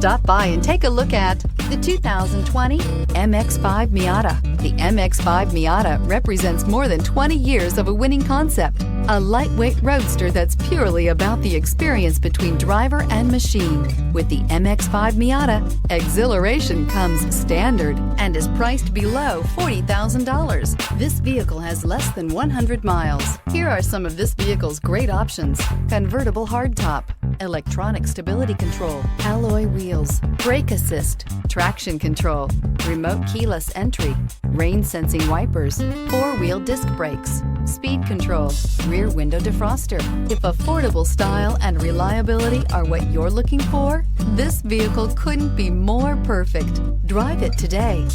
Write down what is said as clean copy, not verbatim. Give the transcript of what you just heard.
Stop by and take a look at the 2020 MX-5 Miata. The MX-5 Miata represents more than 20 years of a winning concept, a lightweight roadster that's purely about the experience between driver and machine. With the MX-5 Miata, exhilaration comes standard and is priced below $40,000. This vehicle has less than 100 miles. Here are some of this vehicle's great options: convertible hardtop, electronic stability control, alloy wheels, brake assist, traction control, remote keyless entry, rain sensing wipers, four-wheel disc brakes, speed control, rear window defroster. If affordable style and reliability are what you're looking for, this vehicle couldn't be more perfect. Drive it today.